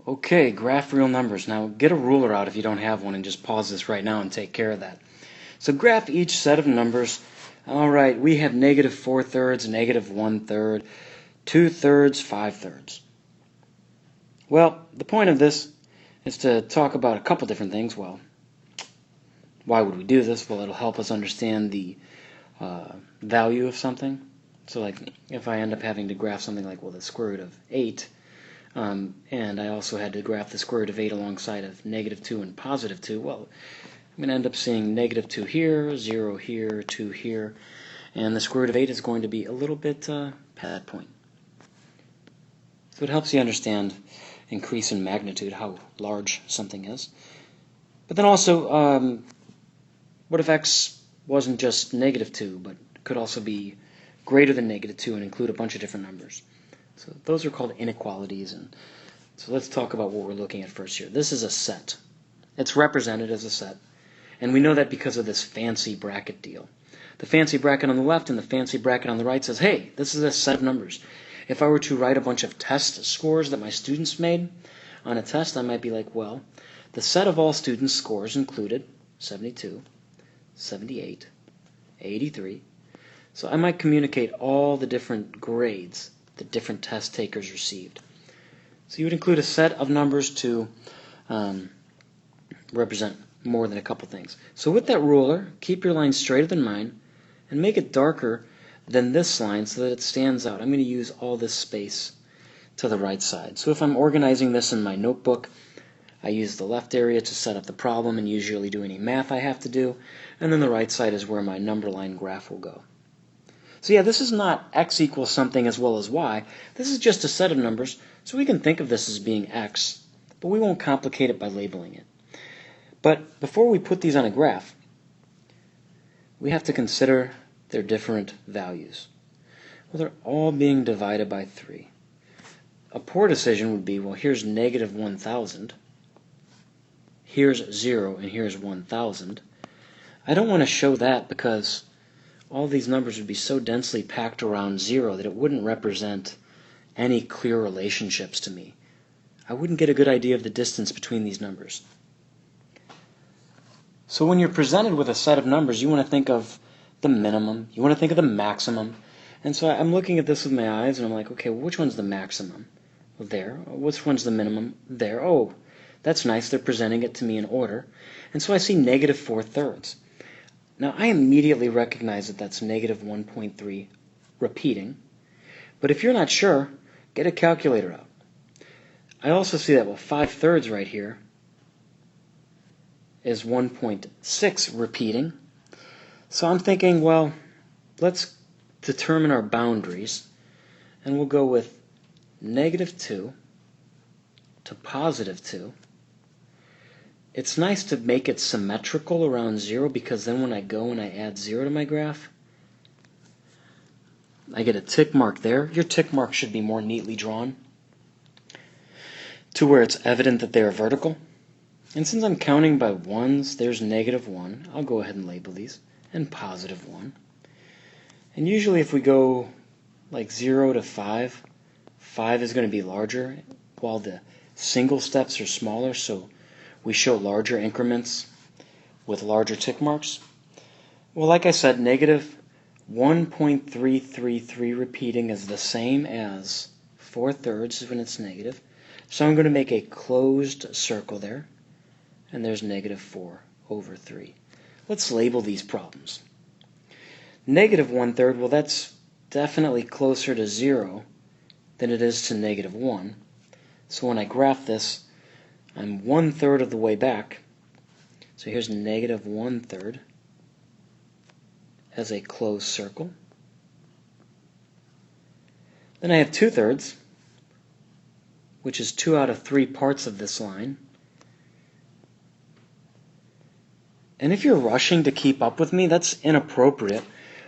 Okay, graph real numbers. Now get a ruler out if you don't have one and just pause this right now and take care of that. So graph each set of numbers. Alright, we have negative 4/3, negative 1/3, 2/3, 5/3. Well, the point of this is to talk about a couple different things. Well, why would we do this? Well, it'll help us understand the value of something. So like if I end up having to graph something like, well, the square root of 8, and I also had to graph the square root of 8 alongside of negative 2 and positive 2, well, I'm going to end up seeing negative 2 here, 0 here, 2 here, and the square root of 8 is going to be a little bit past that point. So it helps you understand increase in magnitude, how large something is. But then also, what if x wasn't just negative 2, but could also be greater than negative 2 and include a bunch of different numbers? So those are called inequalities. And so let's talk about what we're looking at first here. This is a set. It's represented as a set. And we know that because of this fancy bracket deal. The fancy bracket on the left and the fancy bracket on the right says, hey, this is a set of numbers. If I were to write a bunch of test scores that my students made on a test, I might be like, well, the set of all students' scores included 72, 78, 83. So I might communicate all the different grades that different test takers received. So you would include a set of numbers to represent more than a couple things. So with that ruler, keep your line straighter than mine and make it darker than this line so that it stands out. I'm going to use all this space to the right side. So if I'm organizing this in my notebook, I use the left area to set up the problem and usually do any math I have to do, and then the right side is where my number line graph will go. So yeah, this is not x equals something as well as y. This is just a set of numbers, so we can think of this as being x, but we won't complicate it by labeling it. But before we put these on a graph, we have to consider their different values. Well, they're all being divided by 3. A poor decision would be, well, here's negative 1,000, here's 0, and here's 1,000. I don't want to show that because all these numbers would be so densely packed around 0 that it wouldn't represent any clear relationships to me. I wouldn't get a good idea of the distance between these numbers. So when you're presented with a set of numbers, you want to think of the minimum, you want to think of the maximum. And so I'm looking at this with my eyes and I'm like, okay, well, which one's the maximum? Well, there. Which one's the minimum? There. Oh, that's nice. They're presenting it to me in order. And so I see negative 4/3. Now I immediately recognize that that's negative 1.3 repeating. But if you're not sure, get a calculator out. I also see that, well, 5/3 right here is 1.6 repeating. So I'm thinking, well, let's determine our boundaries, and we'll go with negative 2 to positive 2. It's nice to make it symmetrical around 0 because then when I go and I add 0 to my graph, I get a tick mark there. Your tick mark should be more neatly drawn to where it's evident that they are vertical. And since I'm counting by ones, there's negative 1. I'll go ahead and label these. And positive 1. And usually if we go like 0 to 5, 5 is going to be larger, while the single steps are smaller, so we show larger increments with larger tick marks. Well, like I said, negative 1.333 repeating is the same as 4/3 when it's negative. So I'm going to make a closed circle there, and there's negative 4/3. Let's label these problems. Negative 1/3, well, that's definitely closer to 0 than it is to negative 1. So when I graph this, I'm 1/3 of the way back. So here's negative 1/3 as a closed circle. Then I have 2/3, which is 2 out of 3 parts of this line. And if you're rushing to keep up with me, that's inappropriate.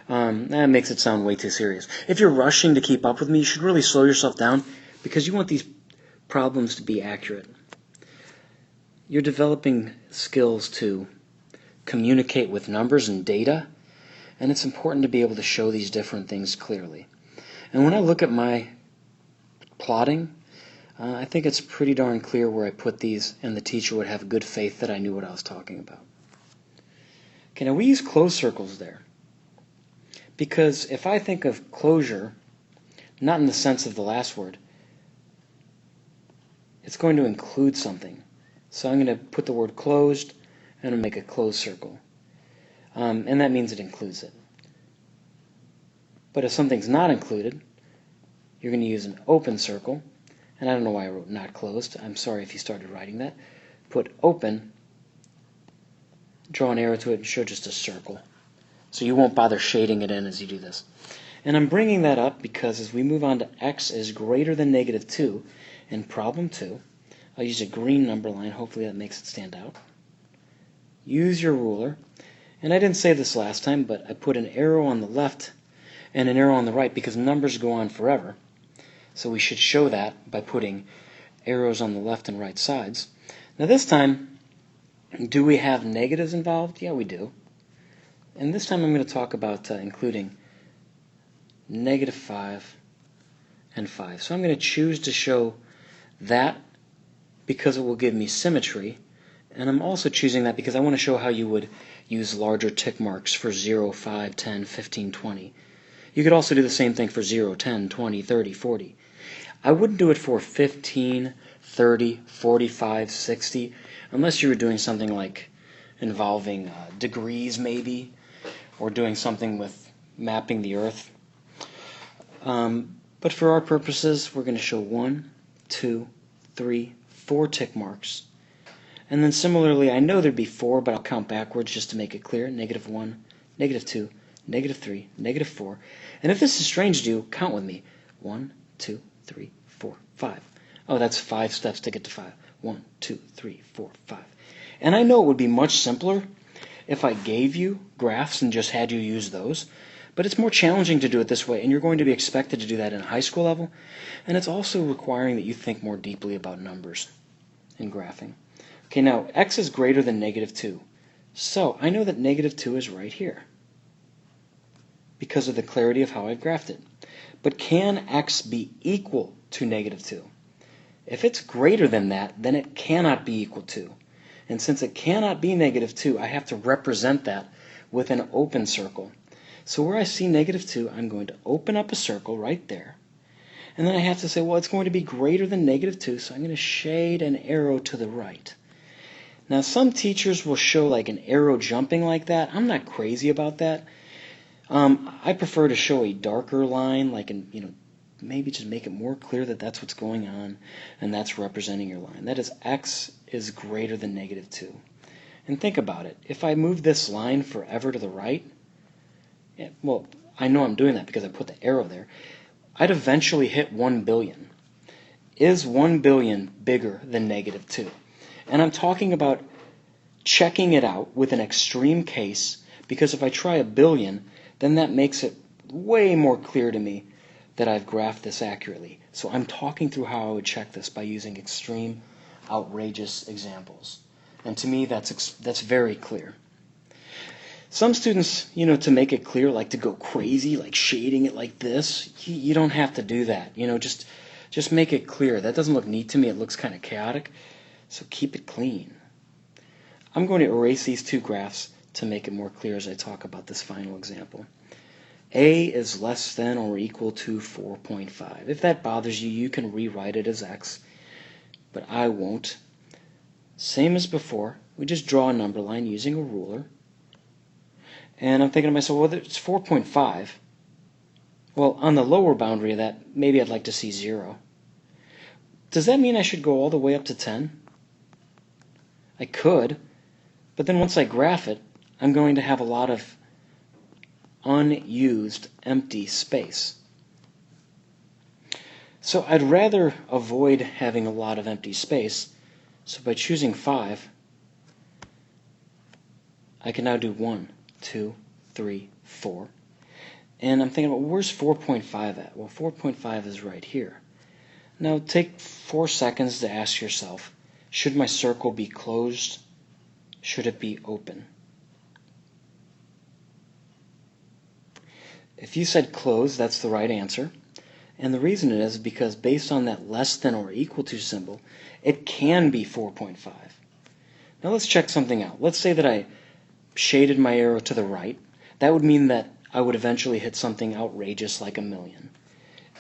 That makes it sound way too serious. If you're rushing to keep up with me, you should really slow yourself down because you want these problems to be accurate. You're developing skills to communicate with numbers and data, and it's important to be able to show these different things clearly. And when I look at my plotting, I think it's pretty darn clear where I put these, and the teacher would have good faith that I knew what I was talking about. Okay, now we use closed circles there, because if I think of closure, not in the sense of the last word, it's going to include something. So I'm going to put the word closed, and I'll make a closed circle. And that means it includes it. But if something's not included, you're going to use an open circle. And I don't know why I wrote not closed. I'm sorry if you started writing that. Put open, draw an arrow to it, and show just a circle. So you won't bother shading it in as you do this. And I'm bringing that up because as we move on to x is greater than negative 2, in problem 2, I'll use a green number line. Hopefully that makes it stand out. Use your ruler. And I didn't say this last time, but I put an arrow on the left and an arrow on the right because numbers go on forever. So we should show that by putting arrows on the left and right sides. Now this time, do we have negatives involved? Yeah, we do. And this time I'm going to talk about including negative 5 and 5. So I'm going to choose to show that because it will give me symmetry. And I'm also choosing that because I want to show how you would use larger tick marks for 0, 5, 10, 15, 20. You could also do the same thing for 0, 10, 20, 30, 40. I wouldn't do it for 15, 30, 45, 60, unless you were doing something like involving degrees maybe, or doing something with mapping the Earth. But for our purposes, we're going to show 1, 2, 3, 4 tick marks. And then similarly, I know there'd be 4, but I'll count backwards just to make it clear. Negative 1, negative 2, negative 3, negative 4. And if this is strange to you, count with me. 1, 2, 3, 4, 5. Oh, that's 5 steps to get to 5. 1, 2, 3, 4, 5. And I know it would be much simpler if I gave you graphs and just had you use those. But it's more challenging to do it this way, and you're going to be expected to do that in high school level. And it's also requiring that you think more deeply about numbers in graphing. Okay, now x is greater than negative 2. So I know that negative 2 is right here because of the clarity of how I've graphed it. But can x be equal to negative 2? If it's greater than that, then it cannot be equal to. And since it cannot be negative 2, I have to represent that with an open circle. So where I see negative 2, I'm going to open up a circle right there. And then I have to say, well, it's going to be greater than negative 2, so I'm going to shade an arrow to the right. Now, some teachers will show like an arrow jumping like that. I'm not crazy about that. I prefer to show a darker line, like maybe just make it more clear that that's what's going on, and that's representing your line. That is, x is greater than negative 2. And think about it. If I move this line forever to the right, well, I know I'm doing that because I put the arrow there, I'd eventually hit 1 billion. Is 1 billion bigger than negative 2? And I'm talking about checking it out with an extreme case, because if I try a billion, then that makes it way more clear to me that I've graphed this accurately. So I'm talking through how I would check this by using extreme, outrageous examples. And to me, that's very clear. Some students, to make it clear, like to go crazy, like shading it like this. You don't have to do that. Just make it clear. That doesn't look neat to me. It looks kind of chaotic. So keep it clean. I'm going to erase these two graphs to make it more clear as I talk about this final example. A is less than or equal to 4.5. If that bothers you, you can rewrite it as x, but I won't. Same as before, we just draw a number line using a ruler. And I'm thinking to myself, well, it's 4.5. Well, on the lower boundary of that, maybe I'd like to see 0. Does that mean I should go all the way up to 10? I could, but then once I graph it, I'm going to have a lot of unused empty space. So I'd rather avoid having a lot of empty space. So by choosing 5, I can now do 1, 2, 3, 4. And I'm thinking, well, where's 4.5 at? Well, 4.5 is right here. Now take 4 seconds to ask yourself, should my circle be closed? Should it be open? If you said closed, that's the right answer. And the reason it is because based on that less than or equal to symbol, it can be 4.5. Now let's check something out. Let's say that I shaded my arrow to the right. That would mean that I would eventually hit something outrageous like 1,000,000.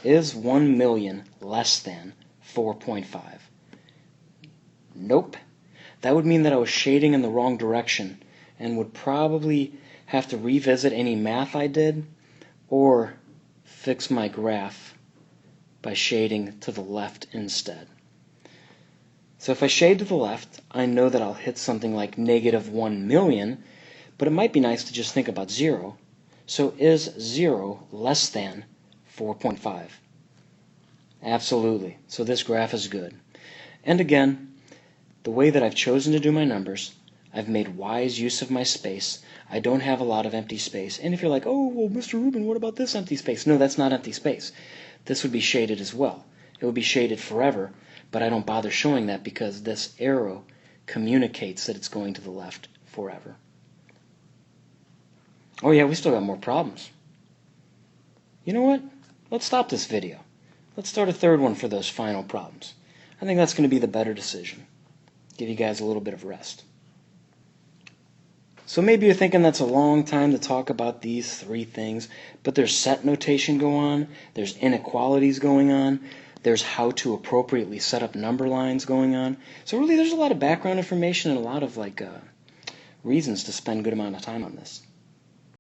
Is 1,000,000 less than 4.5? Nope. That would mean that I was shading in the wrong direction and would probably have to revisit any math I did or fix my graph by shading to the left instead. So if I shade to the left, I know that I'll hit something like -1,000,000, but it might be nice to just think about 0. So is 0 less than 4.5? Absolutely. So this graph is good. And again, the way that I've chosen to do my numbers, I've made wise use of my space. I don't have a lot of empty space. And if you're like, oh, well, Mr. Rubin, what about this empty space? No, that's not empty space. This would be shaded as well. It would be shaded forever, but I don't bother showing that because this arrow communicates that it's going to the left forever. Oh yeah, we still got more problems. You know what? Let's stop this video. Let's start a third one for those final problems. I think that's going to be the better decision. Give you guys a little bit of rest. So maybe you're thinking that's a long time to talk about these 3 things, but there's set notation going on, there's inequalities going on, there's how to appropriately set up number lines going on. So really there's a lot of background information and a lot of reasons to spend a good amount of time on this.